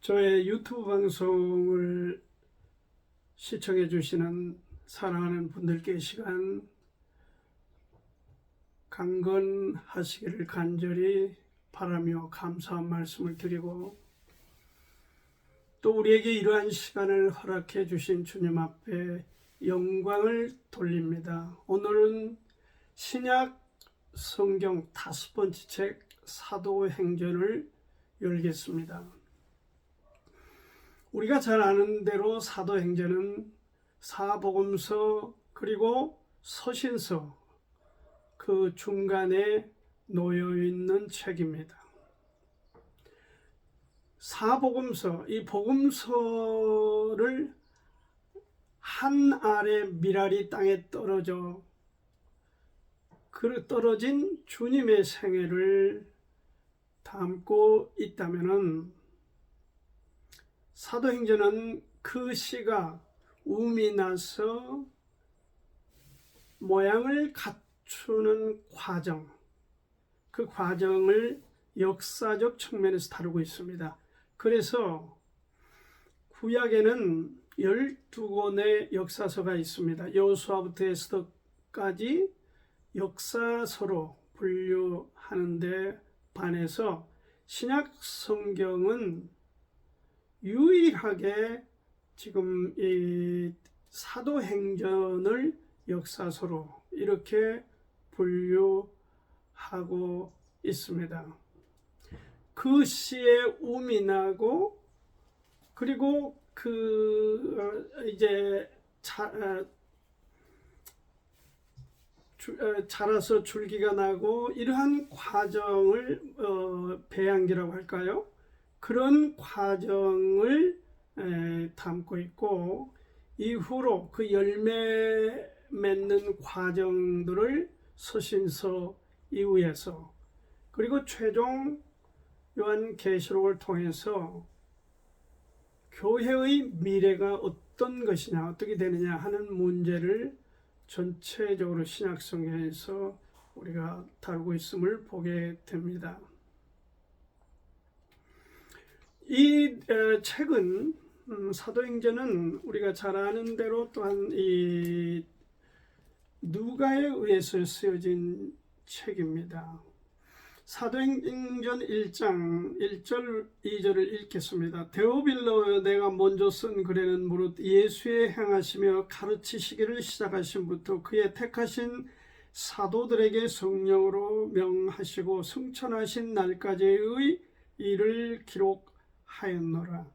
저의 유튜브 방송을 시청해 주시는 사랑하는 분들께 이 시간 강건하시기를 간절히 바라며 감사한 말씀을 드리고, 또 우리에게 이러한 시간을 허락해 주신 주님 앞에 영광을 돌립니다. 오늘은 신약 성경 5번째 책 사도행전을 열겠습니다. 우리가 잘 아는 대로 사도행전은 사복음서 그리고 서신서 그 중간에 놓여 있는 책입니다. 사복음서, 이 복음서를 한 알의 미랄이 땅에 떨어진 주님의 생애를 담고 있다면은, 사도행전은 그 씨가 움이 나서 모양을 갖추는 과정, 그 과정을 역사적 측면에서 다루고 있습니다. 그래서 구약에는 12권의 역사서가 있습니다. 여호수아부터 에스더까지 역사서로 분류하는데 반해서 신약 성경은 유일하게 지금 이 사도행전을 역사서로 이렇게 분류하고 있습니다. 그 시에 움이 나고, 그리고 자라서 줄기가 나고, 이러한 과정을 배양기라고 할까요? 그런 과정을 담고 있고, 이후로 그 열매 맺는 과정들을 서신서 이후에서, 그리고 최종 요한계시록을 통해서 교회의 미래가 어떤 것이냐, 어떻게 되느냐 하는 문제를 전체적으로 신약성경에서 우리가 다루고 있음을 보게 됩니다. 이 책은, 사도행전은 우리가 잘 아는 대로 또한 이 누가에 의해서 쓰여진 책입니다. 사도행전 1장 1절 2절을 읽겠습니다. 데오빌로 내가 먼저 쓴 글에는 무릇 예수의 행하시며 가르치시기를 시작하신부터 그의 택하신 사도들에게 성령으로 명하시고 승천하신 날까지의 일을 기록하였노라.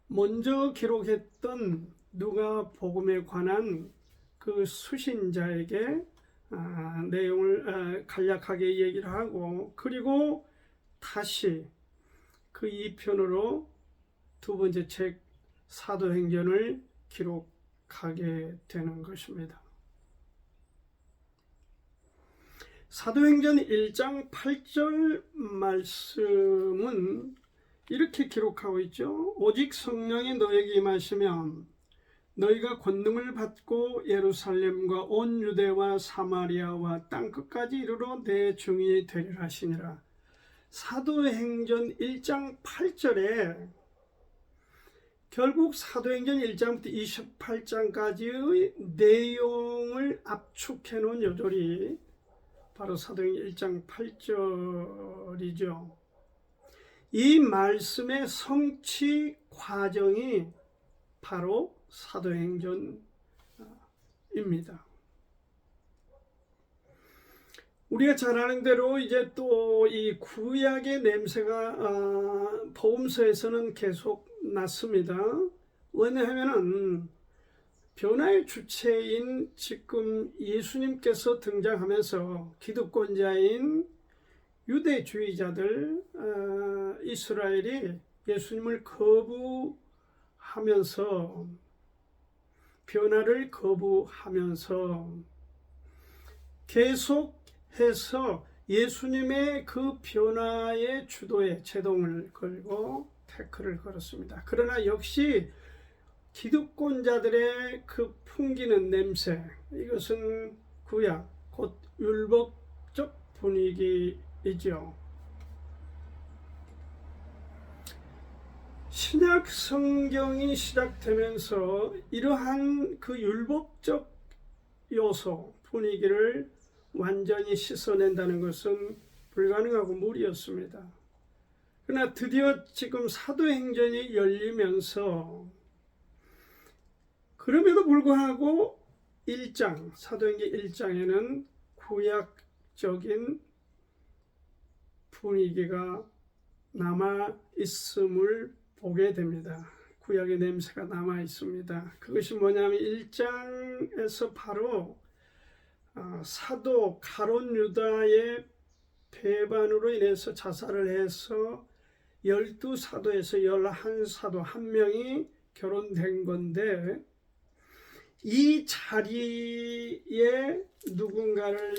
먼저 기록했던 누가복음에 관한 그 수신자에게 내용을 간략하게 얘기를 하고, 그리고 다시 그 2편으로 두 번째 책 사도행전을 기록하게 되는 것입니다. 사도행전 1장 8절 말씀은 이렇게 기록하고 있죠. 오직 성령이 너에게 임하시면 너희가 권능을 받고 예루살렘과 온 유대와 사마리아와 땅끝까지 이르러 내 증인이 되리라 하시니라. 사도행전 1장 8절에 결국 사도행전 1장부터 28장까지의 내용을 압축해 놓은 요절이 바로 사도행전 1장 8절이죠. 이 말씀의 성취 과정이 바로 사도행전입니다. 우리가 잘 아는 대로 이제 또 이 구약의 냄새가 복음서에서는 계속 났습니다. 왜냐하면은 변화의 주체인 지금 예수님께서 등장하면서 기득권자인 유대주의자들, 이스라엘이 예수님을 거부하면서, 변화를 거부하면서 계속해서 예수님의 그 변화의 주도에 제동을 걸고 태클을 걸었습니다. 그러나 역시 기득권자들의 그 풍기는 냄새, 이것은 구약, 곧 율법적 분위기이죠. 신약 성경이 시작되면서 이러한 그 율법적 요소, 분위기를 완전히 씻어낸다는 것은 불가능하고 무리였습니다. 그러나 드디어 지금 사도행전이 열리면서 그럼에도 불구하고 사도행전 1장에는 구약적인 분위기가 남아 있음을 보게 됩니다. 구약의 냄새가 남아 있습니다. 그것이 뭐냐면 1장에서 바로 사도 가룟 유다의 배반으로 인해서 자살을 해서 12사도에서 11사도 한 명이 결혼된 건데, 이 자리에 누군가를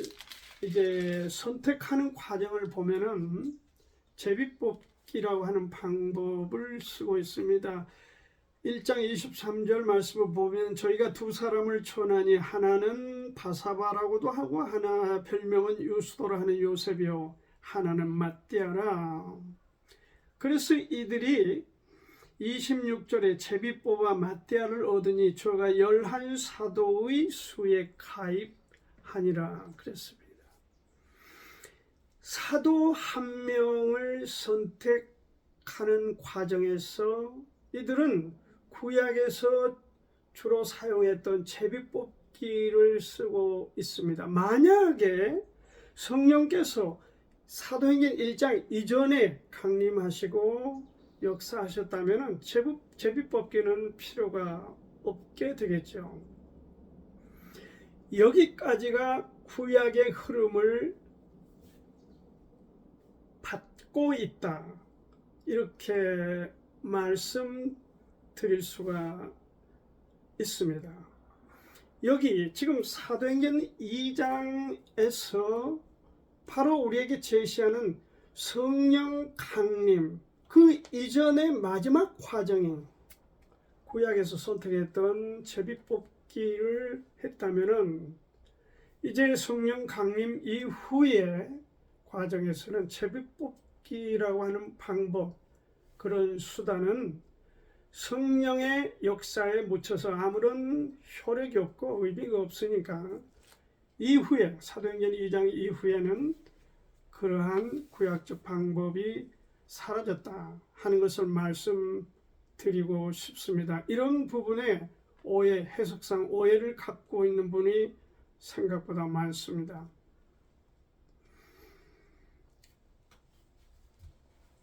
이제 선택하는 과정을 보면은 제비뽑기라고 하는 방법을 쓰고 있습니다. 1장 23절 말씀을 보면 저희가 두 사람을 초나니 하나는 바사바라고도 하고 하나 별명은 유스도라 하는 요셉이요 하나는 mattia라. 그래서 이들이 26절에 제비 뽑아 mattia를 얻으니 저가 11사도의 수에 가입하니라 그랬습니다. 사도 한 명을 선택하는 과정에서 이들은 구약에서 주로 사용했던 제비뽑기를 쓰고 있습니다. 만약에 성령께서 사도행전 1장 이전에 강림하시고 역사하셨다면 제비뽑기는 필요가 없게 되겠죠. 여기까지가 구약의 흐름을 받고 있다, 이렇게 말씀드릴 수가 있습니다. 여기 지금 사도행전 2장에서 바로 우리에게 제시하는 성령 강림, 그 이전의 마지막 과정인 구약에서 선택했던 제비뽑기를 했다면은 이제 성령 강림 이후의 과정에서는 제비뽑기라고 하는 방법, 그런 수단은 성령의 역사에 묻혀서 아무런 효력이 없고 의미가 없으니까 이후에 사도행전 2장 이후에는 그러한 구약적 방법이 사라졌다 하는 것을 말씀드리고 싶습니다. 이런 부분에 해석상 오해를 갖고 있는 분이 생각보다 많습니다.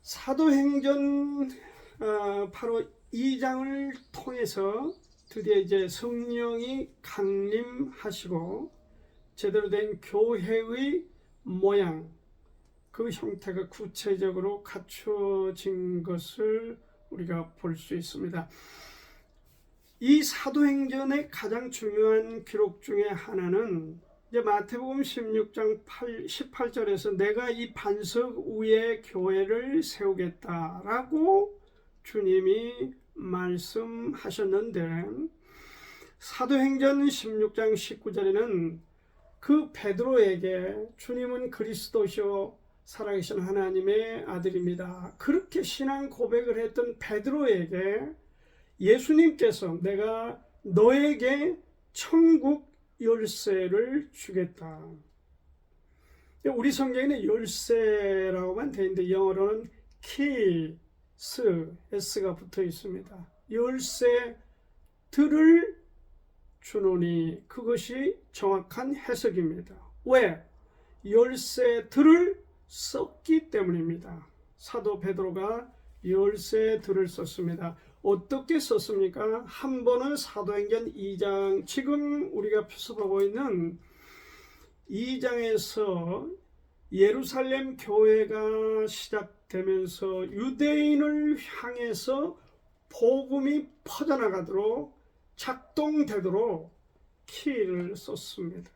사도행전 바로 2장을 통해서 드디어 이제 성령이 강림하시고 제대로 된 교회의 모양, 그 형태가 구체적으로 갖춰진 것을 우리가 볼 수 있습니다. 이 사도행전의 가장 중요한 기록 중에 하나는 이제 마태복음 16장 18절에서 내가 이 반석 위에 교회를 세우겠다라고 주님이 말씀하셨는데, 사도행전 16장 19절에는 그 베드로에게 주님은 그리스도시요 살아계신 하나님의 아들입니다, 그렇게 신앙 고백을 했던 베드로에게 예수님께서 내가 너에게 천국 열쇠를 주겠다. 우리 성경에는 열쇠라고만 되어 있는데 영어로는 keys, s가 붙어 있습니다. 열쇠들을 주노니, 그것이 정확한 해석입니다. 왜? 열쇠들을 썼기 때문입니다. 사도 베드로가 열쇠들을 썼습니다. 어떻게 썼습니까? 한 번은 사도행전 2장, 지금 우리가 표습하고 있는 2장에서 예루살렘 교회가 시작되면서 유대인을 향해서 복음이 퍼져나가도록 작동되도록 키를 썼습니다.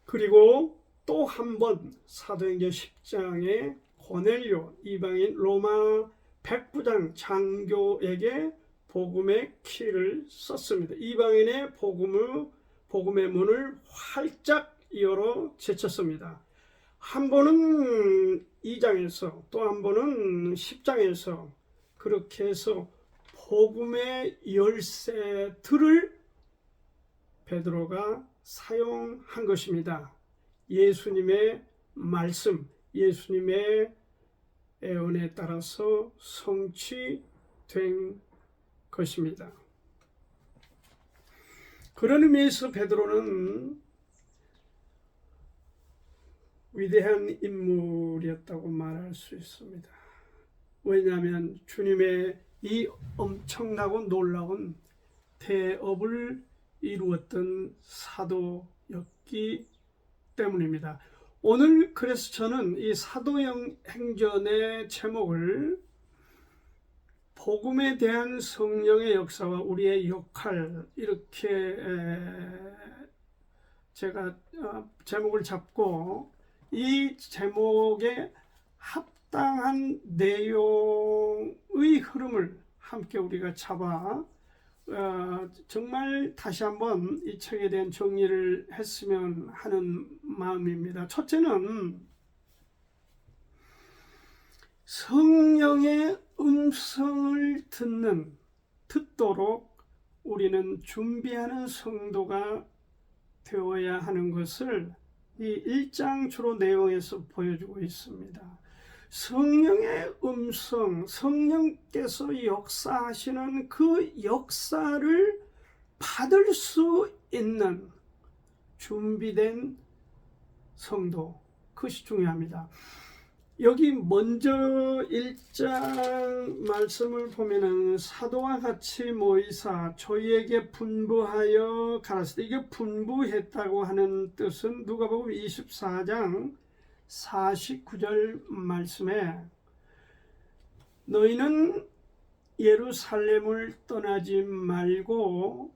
그리고 또 한 번 사도행전 10장에 고넬료 이방인 로마 백부장 장교에게 복음의 키를 썼습니다. 이방인의 복음의 문을 활짝 열어 제쳤습니다. 한 번은 2장에서 또 한 번은 10장에서 그렇게 해서 복음의 열쇠들을 베드로가 사용한 것입니다. 예수님의 말씀, 예수님의 애언에 따라서 성취된 것입니다. 그런 의미에서 베드로는 위대한 인물이었다고 말할 수 있습니다. 왜냐하면 주님의 이 엄청나고 놀라운 대업을 이루었던 사도였기 때문입니다. 오늘 그래서 저는 이 사도행전의 제목을 복음에 대한 성령의 역사와 우리의 역할, 이렇게 제가 제목을 잡고 이 제목에 합당한 내용의 흐름을 함께 우리가 잡아 정말 다시 한번 이 책에 대한 정리를 했으면 하는 마음입니다. 첫째는 성령의 음성을 듣도록 우리는 준비하는 성도가 되어야 하는 것을 이 1장 주로 내용에서 보여주고 있습니다. 성령의 음성, 성령께서 역사하시는 그 역사를 받을 수 있는 준비된 성도, 그것이 중요합니다. 여기 먼저 1장 말씀을 보면은 사도와 같이 모이사 저희에게 분부하여 가라사대, 이게 분부했다고 하는 뜻은 누가복음 24장 49절 말씀에 너희는 예루살렘을 떠나지 말고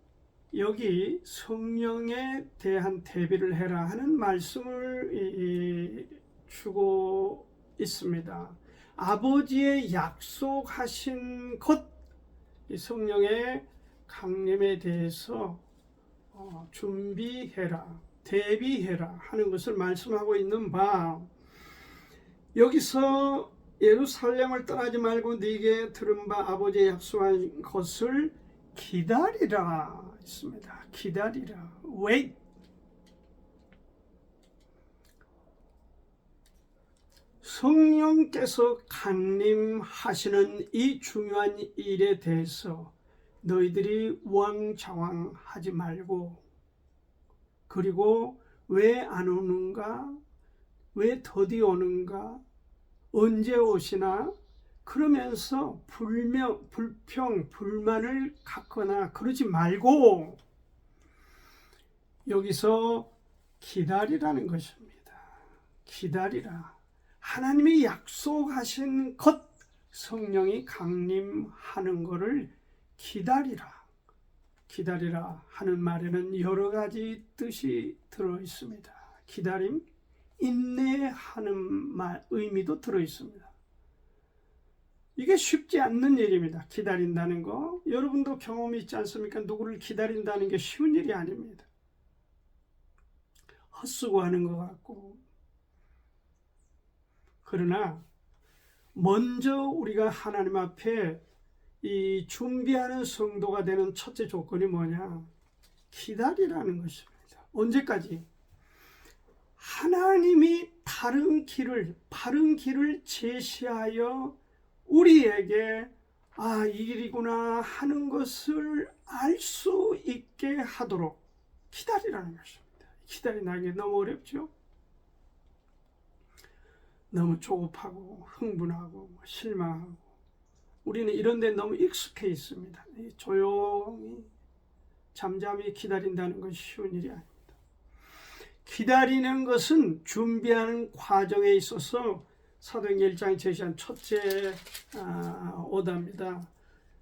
여기 성령에 대한 대비를 해라 하는 말씀을 주고 있습니다. 아버지의 약속하신 것, 이 성령의 강림에 대해서 준비해라, 대비해라 하는 것을 말씀하고 있는 바, 여기서 예루살렘을 떠나지 말고 네게 들은 바 아버지의 약속한 것을 기다리라 있습니다. 기다리라, wait. 성령께서 강림하시는 이 중요한 일에 대해서 너희들이 우왕좌왕하지 말고, 그리고 왜 안 오는가, 왜 더디 오는가, 언제 오시나, 그러면서 불평, 불만을 갖거나 그러지 말고 여기서 기다리라는 것입니다. 기다리라. 하나님이 약속하신 것, 성령이 강림하는 것을 기다리라. 기다리라 하는 말에는 여러 가지 뜻이 들어 있습니다. 기다림, 인내하는 의미도 들어 있습니다. 이게 쉽지 않는 일입니다. 기다린다는 거. 여러분도 경험이 있지 않습니까? 누구를 기다린다는 게 쉬운 일이 아닙니다. 헛수고하는 것 같고. 그러나 먼저 우리가 하나님 앞에 이 준비하는 성도가 되는 첫째 조건이 뭐냐? 기다리라는 것입니다. 언제까지? 하나님이 바른 길을 제시하여 우리에게 이 길이구나 하는 것을 알 수 있게 하도록 기다리라는 것입니다. 기다린다는 게 너무 어렵죠? 너무 조급하고 흥분하고 실망하고 우리는 이런 데 너무 익숙해 있습니다. 조용히 잠잠히 기다린다는 것이 쉬운 일이 아닙니다. 기다리는 것은 준비하는 과정에 있어서 사도행전 1장에 제시한 첫째 오답니다.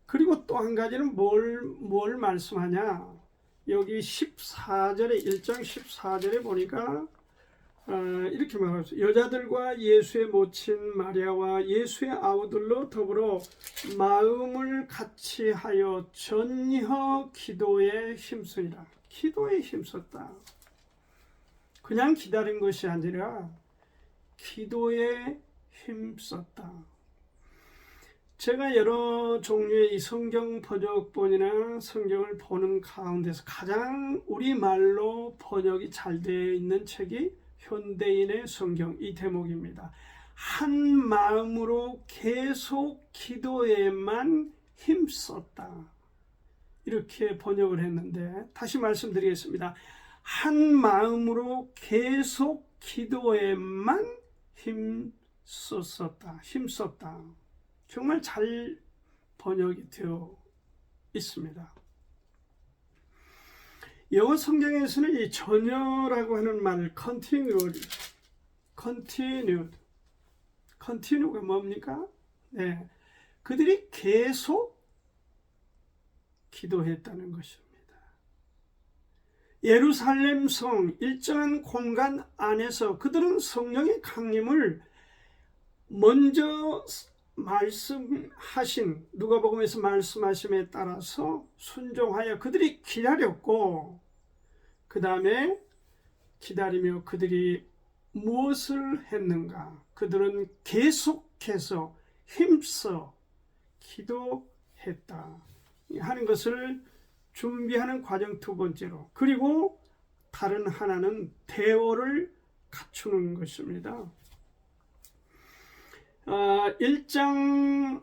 그리고 또 한 가지는 뭘 말씀하냐? 여기 14절에 1장 14절에 보니까 이렇게 말하죠. 여자들과 예수의 모친 마리아와 예수의 아우들로 더불어 마음을 같이 하여 전혀 기도에 힘쓰니라. 기도에 힘썼다. 그냥 기다린 것이 아니라 기도에 힘썼다. 제가 여러 종류의 이 성경 번역본이나 성경을 보는 가운데서 가장 우리말로 번역이 잘 되어 있는 책이 현대인의 성경, 이 대목입니다. 한 마음으로 계속 기도에만 힘썼다. 이렇게 번역을 했는데 다시 말씀드리겠습니다. 한 마음으로 계속 기도에만 힘썼다. 정말 잘 번역이 되어 있습니다. 영어 성경에서는 이 전혀라고 하는 말을 continue가 뭡니까? 네, 그들이 계속 기도했다는 것입니다. 예루살렘 성 일정한 공간 안에서 그들은 성령의 강림을 먼저 말씀하신, 누가복음에서 말씀하심에 따라서 순종하여 그들이 기다렸고, 그 다음에 기다리며 그들이 무엇을 했는가? 그들은 계속해서 힘써 기도했다 하는 것을 준비하는 과정 두 번째로, 그리고 다른 하나는 대오를 갖추는 것입니다. 1장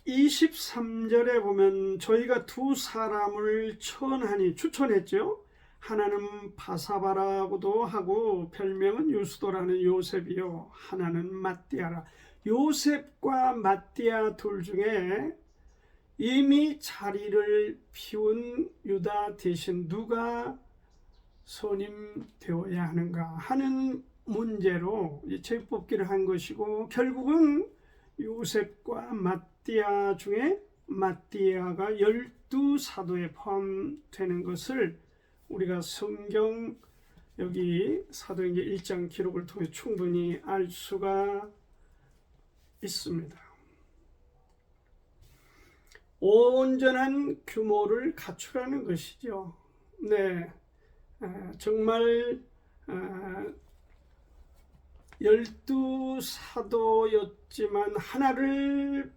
23절에 보면 저희가 두 사람을 추천했죠. 하나는 바사바라고도 하고 별명은 유스도라는 요셉이요, 하나는 마띠아라. 요셉과 마띠아 둘 중에 이미 자리를 비운 유다 대신 누가 선임 되어야 하는가 하는 문제로 제뽑기를 한 것이고, 결국은 요셉과 마띠아 중에 마띠아가 12사도에 포함되는 것을 우리가 성경 여기 사도행전 1장 기록을 통해 충분히 알 수가 있습니다. 온전한 규모를 갖추라는 것이죠. 네, 정말 12사도였지만 하나를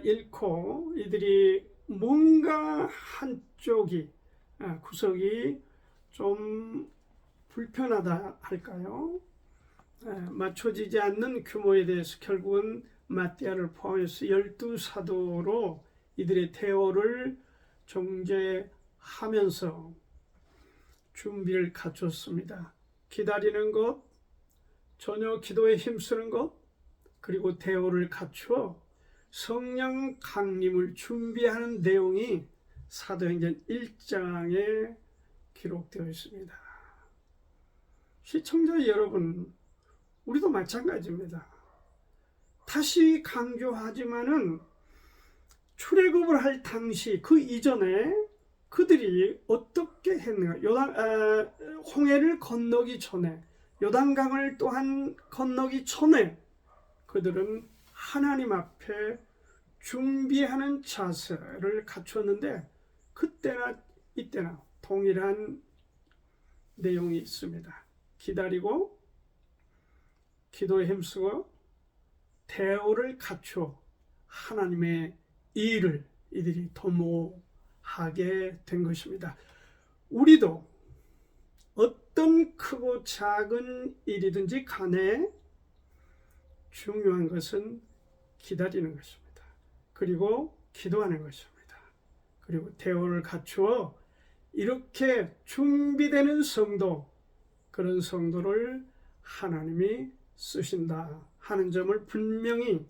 잃고 이들이 뭔가 한쪽이 구석이 좀 불편하다 할까요? 맞춰지지 않는 규모에 대해서 결국은 마띠아를 포함해서 12사도로 이들의 대오를 정제하면서 준비를 갖췄습니다. 기다리는 것, 전혀 기도에 힘쓰는 것, 그리고 대오를 갖추어 성령 강림을 준비하는 내용이 사도행전 1장에 기록되어 있습니다. 시청자 여러분, 우리도 마찬가지입니다. 다시 강조하지만은 출애굽을 할 당시 그 이전에 그들이 어떻게 했는가? 홍해를 건너기 전에, 요단강을 또한 건너기 전에 그들은 하나님 앞에 준비하는 자세를 갖췄는데, 그때나 이때나 동일한 내용이 있습니다. 기다리고 기도에 힘쓰고 대오를 갖추어 하나님의 일을 이들이 도모하게 된 것입니다. 우리도 어떤 크고 작은 일이든지 간에 중요한 것은 기다리는 것입니다. 그리고 기도하는 것입니다. 그리고 대오를 갖추어 이렇게 준비되는 성도, 그런 성도를 하나님이 쓰신다 하는 점을 분명히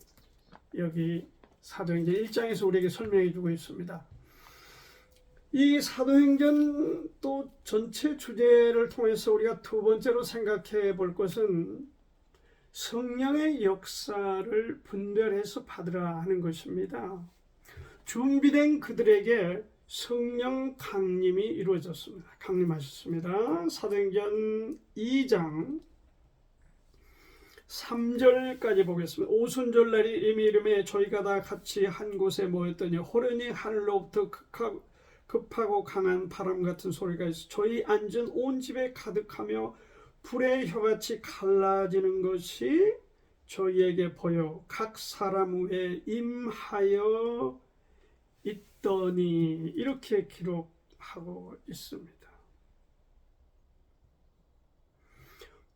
여기 사도행전 1장에서 우리에게 설명해 주고 있습니다. 이 사도행전 또 전체 주제를 통해서 우리가 두 번째로 생각해 볼 것은 성령의 역사를 분별해서 받으라 하는 것입니다. 준비된 그들에게 성령 강림이 이루어졌습니다. 강림하셨습니다. 사도행전 2장 3절까지 보겠습니다. 오순절날이 이미 이름에 저희가 다 같이 한 곳에 모였더니 호련히 하늘로부터 급하고 강한 바람 같은 소리가 있어 저희 앉은 온 집에 가득하며 불의 혀같이 갈라지는 것이 저희에게 보여 각 사람 위에 임하여 있더니 이렇게 기록하고 있습니다.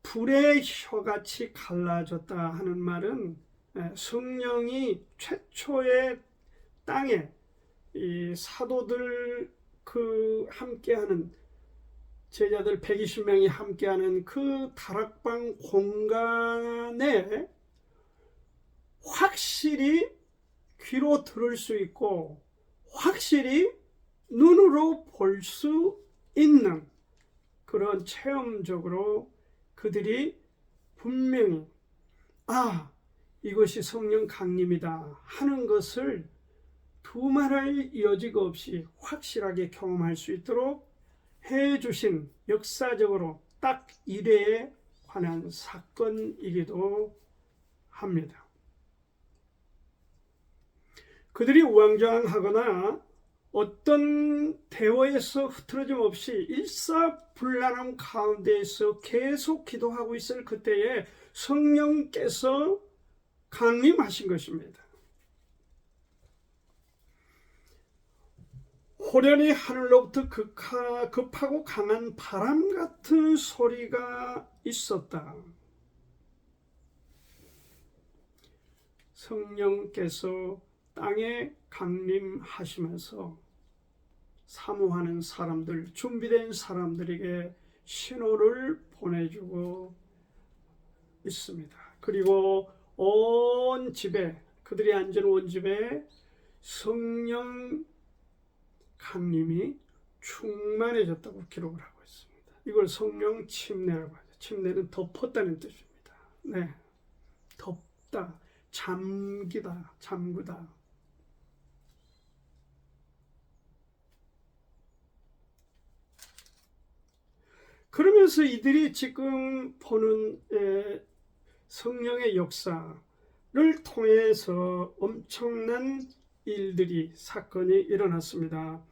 불의 혀같이 갈라졌다 하는 말은 성령이 최초의 땅에 이 사도들 함께하는 제자들 120명이 함께하는 그 다락방 공간에 확실히 귀로 들을 수 있고 확실히 눈으로 볼 수 있는 그런 체험적으로 그들이 분명히 이것이 성령 강림이다 하는 것을 두말할 여지가 없이 확실하게 경험할 수 있도록 해주신 역사적으로 딱 1회에 관한 사건이기도 합니다. 그들이 우왕좌왕하거나 어떤 대화에서 흐트러짐 없이 일사불란한 가운데에서 계속 기도하고 있을 그때에 성령께서 강림하신 것입니다. 호련히 하늘로부터 급하고 강한 바람 같은 소리가 있었다. 성령께서 땅에 강림하시면서 사모하는 사람들, 준비된 사람들에게 신호를 보내주고 있습니다. 그리고 온 집에, 그들이 앉은 온 집에 성령 강림이 충만해졌다고 기록을 하고 있습니다. 이걸 성령 침례라고 하죠. 침례는 덮었다는 뜻입니다. 네, 덮다, 잠기다, 잠그다. 그러면서 이들이 지금 보는 성령의 역사를 통해서 엄청난 일들이, 사건이 일어났습니다.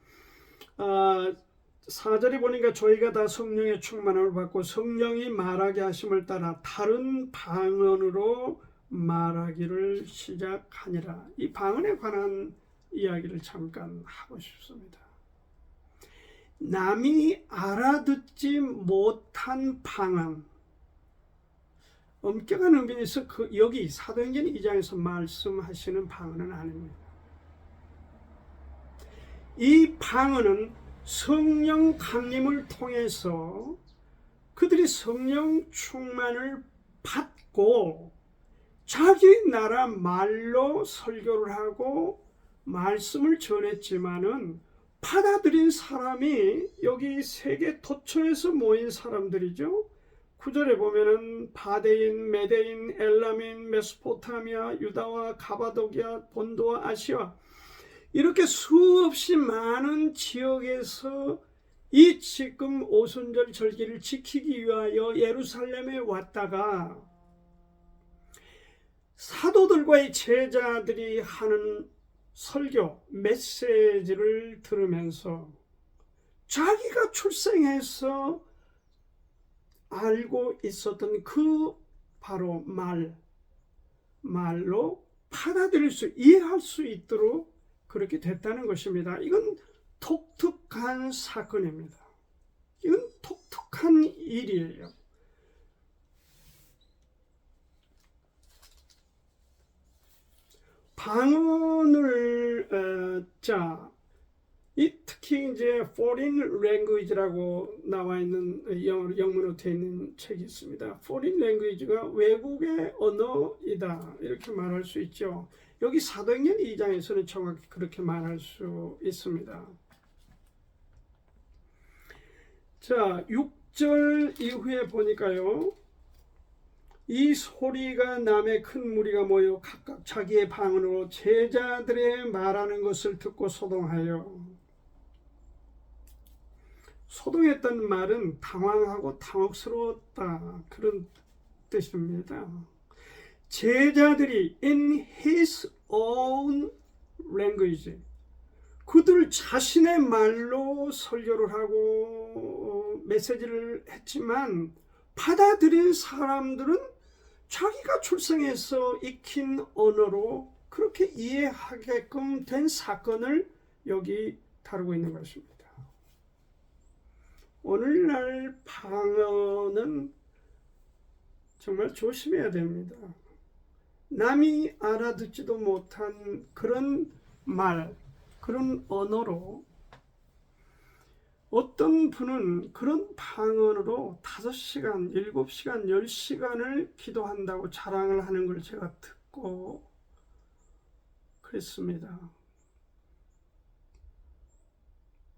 4절에 보니까 저희가 다 성령의 충만함을 받고 성령이 말하게 하심을 따라 다른 방언으로 말하기를 시작하니라. 이 방언에 관한 이야기를 잠깐 하고 싶습니다. 남이 알아듣지 못한 방언, 엄격한 의미에서 여기 사도행전 2장에서 말씀하시는 방언은 아닙니다. 이 방언은 성령 강림을 통해서 그들이 성령 충만을 받고 자기 나라 말로 설교를 하고 말씀을 전했지만은 받아들인 사람이 여기 세계 도처에서 모인 사람들이죠. 9절에 보면은 바데인, 메데인, 엘라민, 메소포타미아, 유다와 가바도기아, 본도와 아시아, 이렇게 수없이 많은 지역에서 이 지금 오순절 절기를 지키기 위하여 예루살렘에 왔다가 사도들과의 제자들이 하는 설교, 메시지를 들으면서 자기가 출생해서 알고 있었던 그 바로 말로 받아들일 수, 이해할 수 있도록 그렇게 됐다는 것입니다. 이건 독특한 사건입니다. 이건 독특한 일이에요. 방언을 특히 이제 foreign language라고 나와 있는 영문으로 되어 있는 책이 있습니다. foreign language가 외국의 언어이다 이렇게 말할 수 있죠. 여기 사도행전 2장에서는 정확히 그렇게 말할 수 있습니다. 자, 6절 이후에 보니까요. 이 소리가 남의 큰 무리가 모여 각각 자기의 방언으로 제자들의 말하는 것을 듣고 소동하여, 소동했던 말은 당황하고 당혹스러웠다 그런 뜻입니다. 제자들이 in his own language, 그들 자신의 말로 설교를 하고 메시지를 했지만 받아들인 사람들은 자기가 출생해서 익힌 언어로 그렇게 이해하게끔 된 사건을 여기 다루고 있는 것입니다. 오늘날 방언은 정말 조심해야 됩니다. 남이 알아듣지도 못한 그런 말, 그런 언어로 어떤 분은 그런 방언으로 5시간, 7시간, 10시간을 기도한다고 자랑을 하는 걸 제가 듣고 그랬습니다.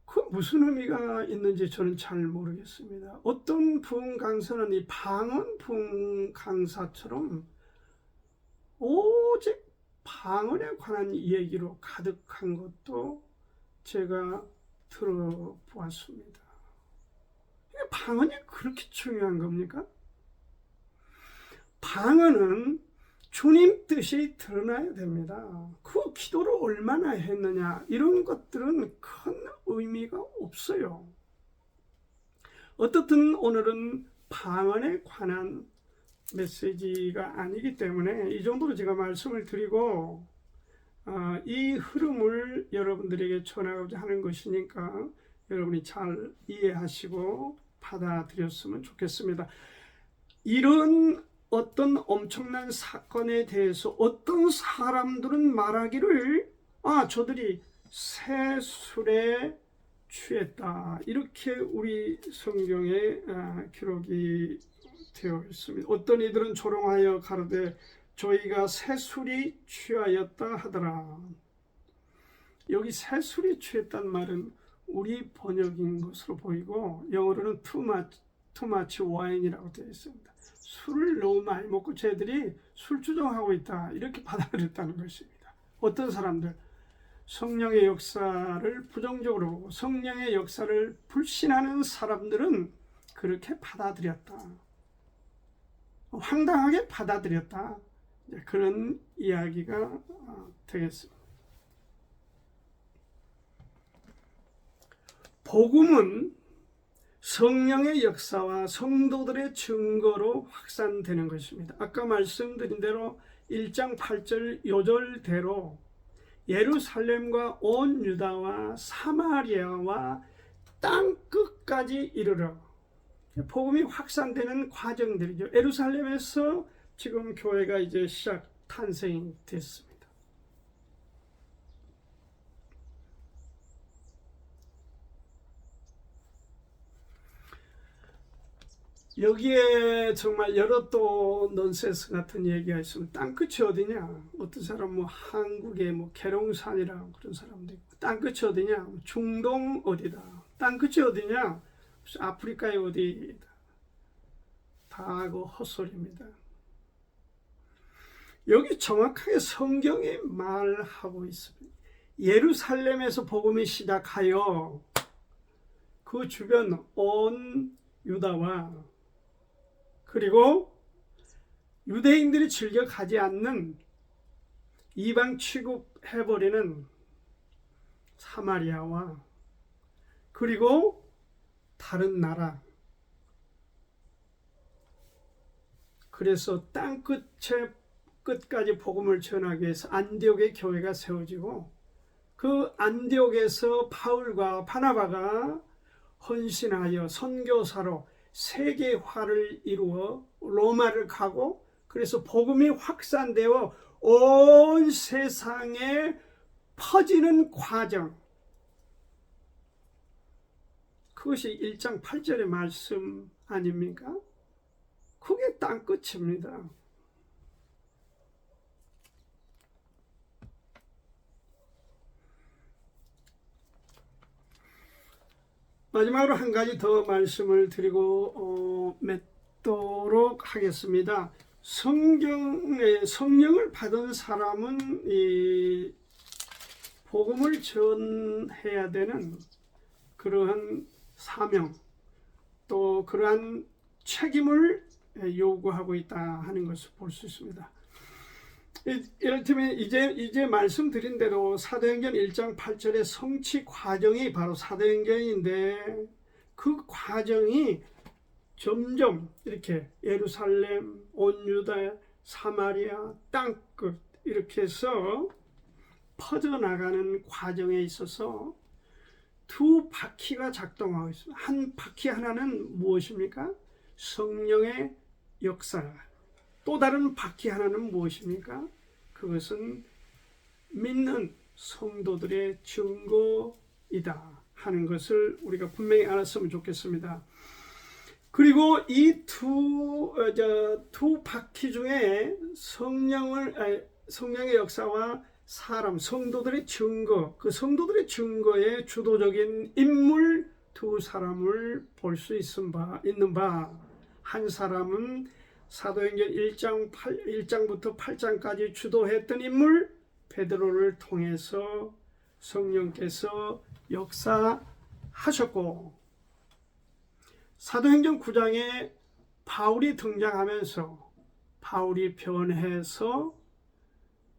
그 무슨 의미가 있는지 저는 잘 모르겠습니다. 어떤 부흥 강사는 이 방언 부흥 강사처럼 오직 방언에 관한 얘기로 가득한 것도 제가 들어보았습니다. 방언이 그렇게 중요한 겁니까? 방언은 주님 뜻이 드러나야 됩니다. 그 기도를 얼마나 했느냐 이런 것들은 큰 의미가 없어요. 어떻든 오늘은 방언에 관한 메시지가 아니기 때문에 이 정도로 제가 말씀을 드리고 이 흐름을 여러분들에게 전하고자 하는 것이니까 여러분이 잘 이해하시고 받아들였으면 좋겠습니다. 이런 어떤 엄청난 사건에 대해서 어떤 사람들은 말하기를 저들이 새 술에 취했다 이렇게 우리 성경에 기록이 되어 있습니다. 어떤 이들은 조롱하여 가로되 저희가 새 술이 취하였다 하더라. 여기 새 술이 취했단 말은 우리 번역인 것으로 보이고 영어로는 too much wine이라고 되어 있습니다. 술을 너무 많이 먹고 쟤들이 술주정하고 있다 이렇게 받아들였다는 것입니다. 어떤 사람들 성령의 역사를 부정적으로 보고 성령의 역사를 불신하는 사람들은 그렇게 받아들였다. 황당하게 받아들였다. 그런 이야기가 되겠습니다. 복음은 성령의 역사와 성도들의 증거로 확산되는 것입니다. 아까 말씀드린 대로 1장 8절 요절대로 예루살렘과 온 유다와 사마리아와 땅 끝까지 이르러 복음이 확산되는 과정들이죠. 예루살렘에서 지금 교회가 이제 탄생이 됐습니다. 여기에 정말 여러 또 넌센스 같은 얘기가 있으면 땅끝이 어디냐? 어떤 사람 한국의 계룡산이라고 그런 사람도 있고 땅끝이 어디냐? 중동 어디다? 땅끝이 어디냐? 아프리카의 어디다? 다 그 헛소리입니다. 여기 정확하게 성경이 말하고 있습니다. 예루살렘에서 복음이 시작하여 그 주변 온 유다와 그리고 유대인들이 즐겨 가지 않는 이방 취급해버리는 사마리아와 그리고 다른 나라 그래서 끝까지 복음을 전하기 위해서 안디옥의 교회가 세워지고 그 안디옥에서 바울과 바나바가 헌신하여 선교사로 세계화를 이루어 로마를 가고 그래서 복음이 확산되어 온 세상에 퍼지는 과정 그것이 1장 8절의 말씀 아닙니까? 그게 땅끝입니다. 마지막으로 한 가지 더 말씀을 드리고 맺도록 하겠습니다. 성령을 받은 사람은 이 복음을 전해야 되는 그러한 사명 또 그러한 책임을 요구하고 있다 하는 것을 볼 수 있습니다. 이를테면 이제 말씀드린 대로 사도행전 1장 8절의 성취 과정이 바로 사도행전인데 그 과정이 점점 이렇게 예루살렘, 온 유다, 사마리아, 땅끝 이렇게 해서 퍼져나가는 과정에 있어서 두 바퀴가 작동하고 있습니다. 한 바퀴 하나는 무엇입니까? 성령의 역사. 또 다른 바퀴 하나는 무엇입니까? 그것은 믿는 성도들의 증거이다 하는 것을 우리가 분명히 알았으면 좋겠습니다. 그리고 이 두 바퀴 중에 성령의 역사와 사람, 성도들의 증거, 그 성도들의 증거의 주도적인 인물 두 사람을 볼 수 있는 바, 한 사람은 사도행전 1장부터 8장까지 주도했던 인물 베드로를 통해서 성령께서 역사하셨고, 사도행전 9장에 바울이 등장하면서 바울이 변해서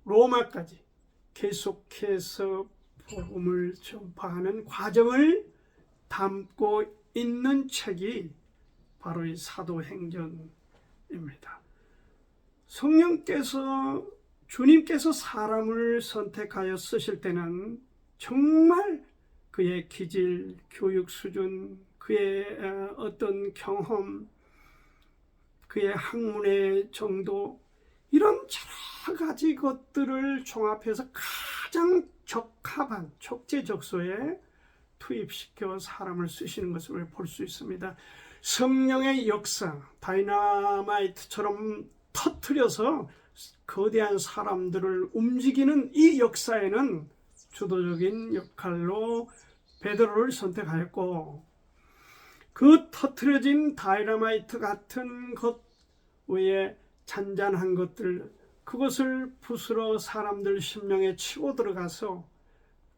로마까지 계속해서 복음을 전파하는 과정을 담고 있는 책이 바로 이 사도행전입니다. 성령께서, 주님께서 사람을 선택하여 쓰실 때는 정말 그의 기질, 교육 수준, 그의 어떤 경험, 그의 학문의 정도, 이런 여러 가지 것들을 종합해서 가장 적합한 적재적소에 투입시켜 사람을 쓰시는 것을 볼 수 있습니다. 성령의 역사, 다이너마이트처럼 터뜨려서 거대한 사람들을 움직이는 이 역사에는 주도적인 역할로 베드로를 선택하였고, 그 터뜨려진 다이너마이트 같은 것 외에 잔잔한 것들, 그것을 부수러 사람들 심령에 치고 들어가서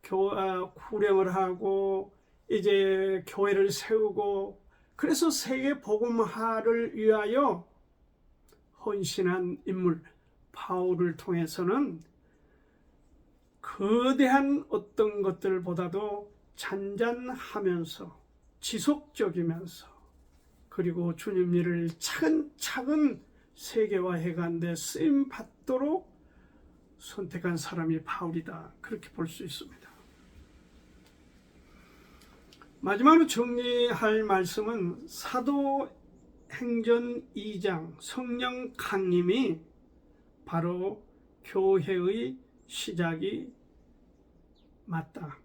후령을 하고 이제 교회를 세우고, 그래서 세계 복음화를 위하여 헌신한 인물 바울을 통해서는 거대한 어떤 것들보다도 잔잔하면서 지속적이면서, 그리고 주님 일을 차근차근 세계화해가는데 쓰임 받도록 선택한 사람이 바울이다, 그렇게 볼 수 있습니다. 마지막으로 정리할 말씀은 사도행전 2장 성령 강림이 바로 교회의 시작이 맞다.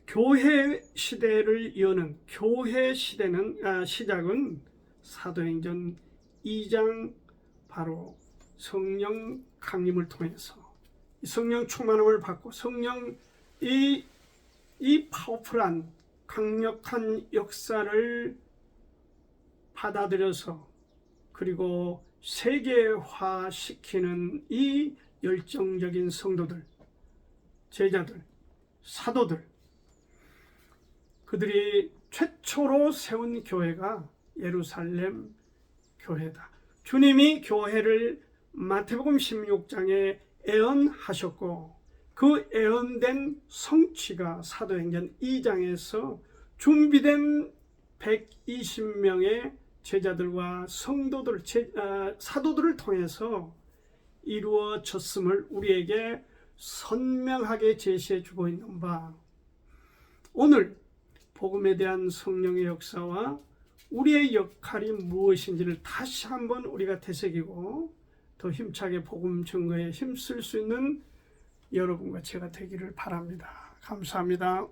교회 시대를 여는 교회 시작은 사도행전 2장 바로 성령 강림을 통해서 성령 충만함을 받고 성령 이 파워풀한 강력한 역사를 받아들여서 그리고 세계화시키는 이 열정적인 성도들, 제자들, 사도들, 그들이 최초로 세운 교회가 예루살렘 교회다. 주님이 교회를 마태복음 16장에 예언하셨고, 그 예언된 성취가 사도행전 2장에서 준비된 120명의 제자들과 성도들, 사도들을 통해서 이루어졌음을 우리에게 선명하게 제시해 주고 있는 바, 오늘 복음에 대한 성령의 역사와 우리의 역할이 무엇인지를 다시 한번 우리가 되새기고 더 힘차게 복음 증거에 힘쓸 수 있는 여러분과 제가 되기를 바랍니다. 감사합니다.